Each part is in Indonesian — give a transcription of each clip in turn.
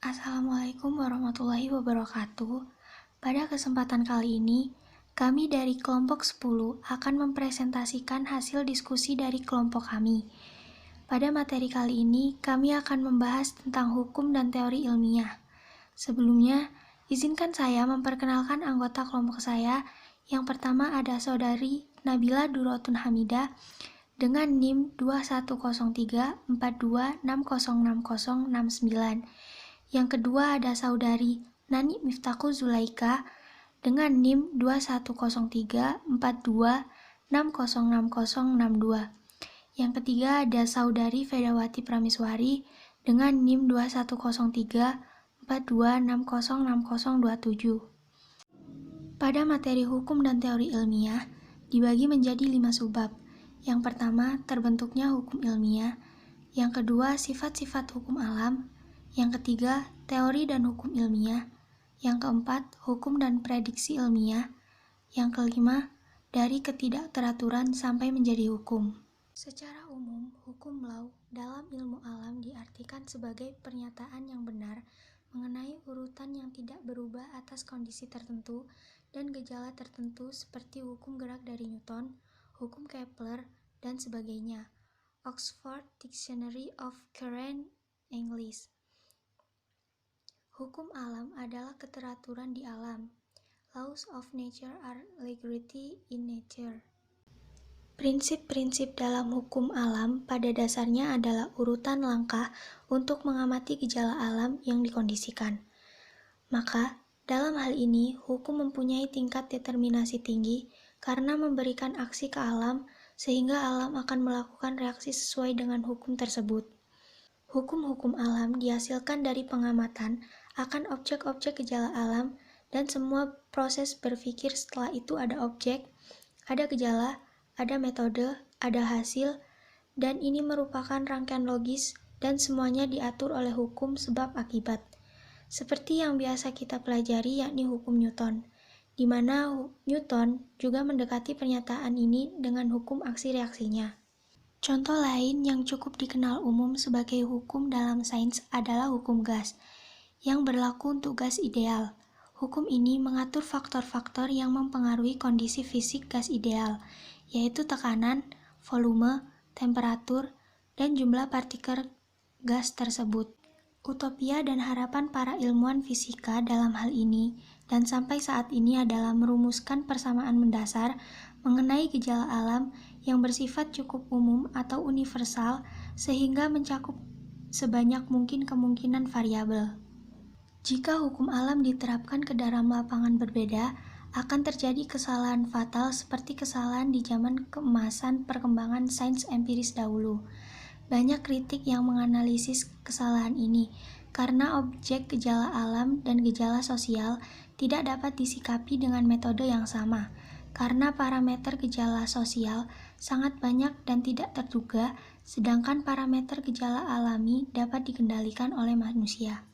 Assalamualaikum warahmatullahi wabarakatuh. Pada kesempatan kali ini, kami dari kelompok 10 akan mempresentasikan hasil diskusi dari kelompok kami. Pada materi kali ini, kami akan membahas tentang hukum dan teori ilmiah. Sebelumnya, izinkan saya memperkenalkan anggota kelompok saya. Yang pertama ada Saudari Nabila Durotun Hamidah dengan NIM 210342606069. Yang kedua ada Saudari Nani Miftaku Zulaika dengan NIM 210342606062. Yang ketiga ada Saudari Vedawati Prameswari dengan NIM 210342606027. Pada materi hukum dan teori ilmiah dibagi menjadi 5 subbab. Yang pertama, terbentuknya hukum ilmiah. Yang kedua, sifat-sifat hukum alam. Yang ketiga, teori dan hukum ilmiah. Yang keempat, hukum dan prediksi ilmiah. Yang kelima, dari ketidakteraturan sampai menjadi hukum. Secara umum, hukum law dalam ilmu alam diartikan sebagai pernyataan yang benar mengenai urutan yang tidak berubah atas kondisi tertentu dan gejala tertentu seperti hukum gerak dari Newton, hukum Kepler, dan sebagainya. Oxford Dictionary of Current English. Hukum alam adalah keteraturan di alam. Laws of nature are legality in nature. Prinsip-prinsip dalam hukum alam pada dasarnya adalah urutan langkah untuk mengamati gejala alam yang dikondisikan. Maka, dalam hal ini, hukum mempunyai tingkat determinasi tinggi karena memberikan aksi ke alam sehingga alam akan melakukan reaksi sesuai dengan hukum tersebut. Hukum-hukum alam dihasilkan dari pengamatan akan objek-objek gejala alam dan semua proses berpikir setelah itu ada objek, ada gejala, ada metode, ada hasil, dan ini merupakan rangkaian logis dan semuanya diatur oleh hukum sebab akibat. Seperti yang biasa kita pelajari yakni hukum Newton, di mana Newton juga mendekati pernyataan ini dengan hukum aksi reaksinya. Contoh lain yang cukup dikenal umum sebagai hukum dalam sains adalah hukum gas, yang berlaku untuk gas ideal. Hukum ini mengatur faktor-faktor yang mempengaruhi kondisi fisik gas ideal, yaitu tekanan, volume, temperatur, dan jumlah partikel gas tersebut. Utopia dan harapan para ilmuwan fisika dalam hal ini dan sampai saat ini adalah merumuskan persamaan mendasar mengenai gejala alam yang bersifat cukup umum atau universal sehingga mencakup sebanyak mungkin kemungkinan variabel. Jika hukum alam diterapkan ke dalam lapangan berbeda, akan terjadi kesalahan fatal seperti kesalahan di zaman keemasan perkembangan sains empiris dahulu. Banyak kritik yang menganalisis kesalahan ini, karena objek gejala alam dan gejala sosial tidak dapat disikapi dengan metode yang sama, karena parameter gejala sosial sangat banyak dan tidak terduga, sedangkan parameter gejala alami dapat dikendalikan oleh manusia.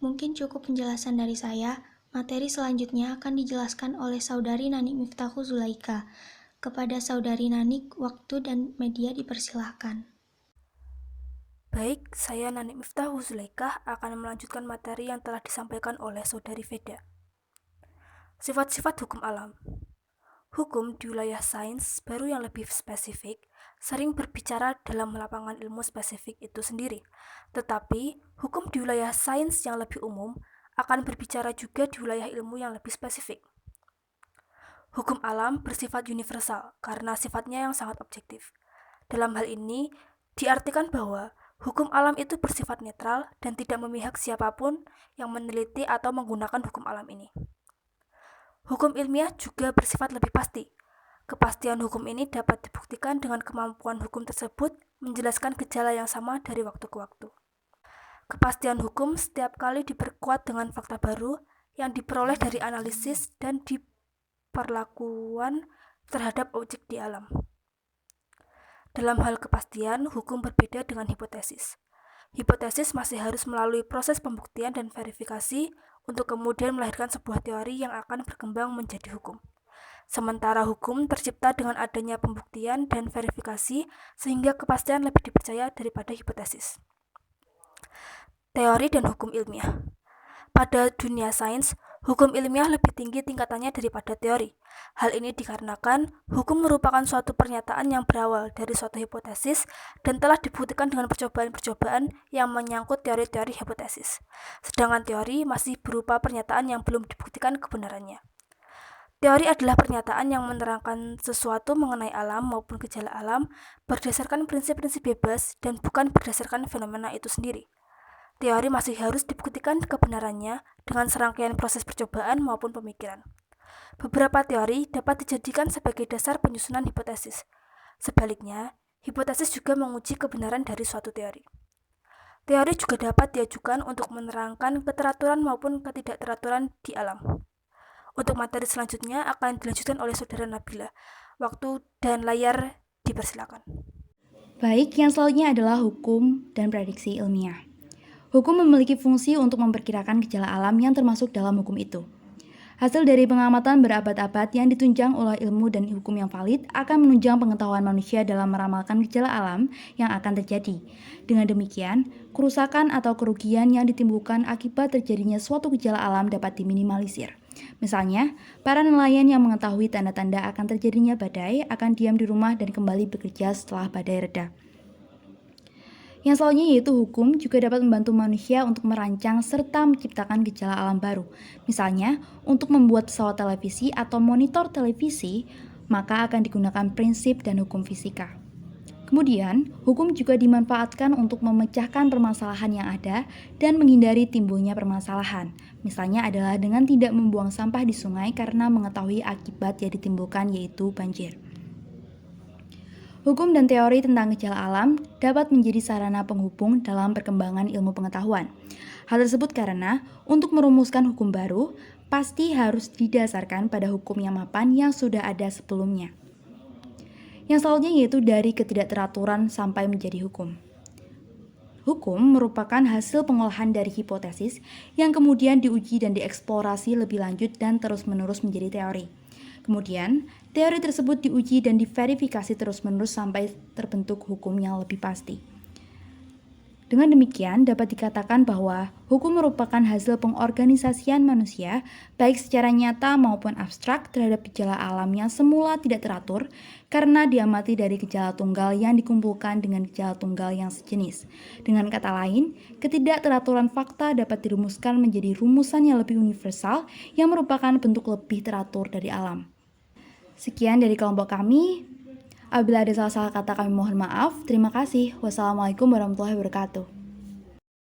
Mungkin cukup penjelasan dari saya. Materi selanjutnya akan dijelaskan oleh Saudari Nani Miftaku Zulaika. Kepada Saudari Nani, waktu dan media dipersilahkan. Baik, saya Nani Miftahu Zulaika akan melanjutkan materi yang telah disampaikan oleh Saudari Veda. Sifat-sifat hukum alam. Hukum di wilayah sains baru yang lebih spesifik sering berbicara dalam lapangan ilmu spesifik itu sendiri. Tetapi, hukum di wilayah sains yang lebih umum akan berbicara juga di wilayah ilmu yang lebih spesifik. Hukum alam bersifat universal karena sifatnya yang sangat objektif. Dalam hal ini, diartikan bahwa hukum alam itu bersifat netral dan tidak memihak siapapun yang meneliti atau menggunakan hukum alam ini. Hukum ilmiah juga bersifat lebih pasti. Kepastian hukum ini dapat dibuktikan dengan kemampuan hukum tersebut menjelaskan gejala yang sama dari waktu ke waktu. Kepastian hukum setiap kali diperkuat dengan fakta baru yang diperoleh dari analisis dan diperlakuan terhadap objek di alam. Dalam hal kepastian, hukum berbeda dengan hipotesis. Hipotesis masih harus melalui proses pembuktian dan verifikasi untuk kemudian melahirkan sebuah teori yang akan berkembang menjadi hukum. Sementara hukum tercipta dengan adanya pembuktian dan verifikasi sehingga kepastian lebih dipercaya daripada hipotesis. teori dan hukum ilmiah. Pada dunia sains, hukum ilmiah lebih tinggi tingkatannya daripada teori. Hal ini dikarenakan hukum merupakan suatu pernyataan yang berawal dari suatu hipotesis dan telah dibuktikan dengan percobaan-percobaan yang menyangkut teori-teori hipotesis. Sedangkan teori masih berupa pernyataan yang belum dibuktikan kebenarannya. Teori adalah pernyataan yang menerangkan sesuatu mengenai alam maupun gejala alam berdasarkan prinsip-prinsip bebas dan bukan berdasarkan fenomena itu sendiri. Teori masih harus dibuktikan kebenarannya dengan serangkaian proses percobaan maupun pemikiran. Beberapa teori dapat dijadikan sebagai dasar penyusunan hipotesis. Sebaliknya, hipotesis juga menguji kebenaran dari suatu teori. Teori juga dapat diajukan untuk menerangkan keteraturan maupun ketidakteraturan di alam. Untuk materi selanjutnya akan dilanjutkan oleh Saudara Nabila. Waktu dan layar dipersilakan. Baik, yang selanjutnya adalah hukum dan prediksi ilmiah. Hukum memiliki fungsi untuk memperkirakan gejala alam yang termasuk dalam hukum itu. Hasil dari pengamatan berabad-abad yang ditunjang oleh ilmu dan hukum yang valid akan menunjang pengetahuan manusia dalam meramalkan gejala alam yang akan terjadi. Dengan demikian, kerusakan atau kerugian yang ditimbulkan akibat terjadinya suatu gejala alam dapat diminimalisir. Misalnya, para nelayan yang mengetahui tanda-tanda akan terjadinya badai akan diam di rumah dan kembali bekerja setelah badai reda. Yang selanjutnya yaitu hukum juga dapat membantu manusia untuk merancang serta menciptakan gejala alam baru. Misalnya, untuk membuat pesawat televisi atau monitor televisi, maka akan digunakan prinsip dan hukum fisika. Kemudian, hukum juga dimanfaatkan untuk memecahkan permasalahan yang ada dan menghindari timbulnya permasalahan. Misalnya adalah dengan tidak membuang sampah di sungai karena mengetahui akibat yang ditimbulkan yaitu banjir. Hukum dan teori tentang gejala alam dapat menjadi sarana penghubung dalam perkembangan ilmu pengetahuan. Hal tersebut karena untuk merumuskan hukum baru, pasti harus didasarkan pada hukum yang mapan yang sudah ada sebelumnya. Yang selanjutnya yaitu dari ketidakteraturan sampai menjadi hukum. Hukum merupakan hasil pengolahan dari hipotesis yang kemudian diuji dan dieksplorasi lebih lanjut dan terus-menerus menjadi teori. Kemudian, teori tersebut diuji dan diverifikasi terus-menerus sampai terbentuk hukum yang lebih pasti. Dengan demikian, dapat dikatakan bahwa hukum merupakan hasil pengorganisasian manusia, baik secara nyata maupun abstrak terhadap gejala alam yang semula tidak teratur, karena diamati dari gejala tunggal yang dikumpulkan dengan gejala tunggal yang sejenis. Dengan kata lain, ketidakteraturan fakta dapat dirumuskan menjadi rumusan yang lebih universal, yang merupakan bentuk lebih teratur dari alam. Sekian dari kelompok kami. Apabila ada salah-salah kata kami mohon maaf. Terima kasih. Wassalamualaikum warahmatullahi wabarakatuh.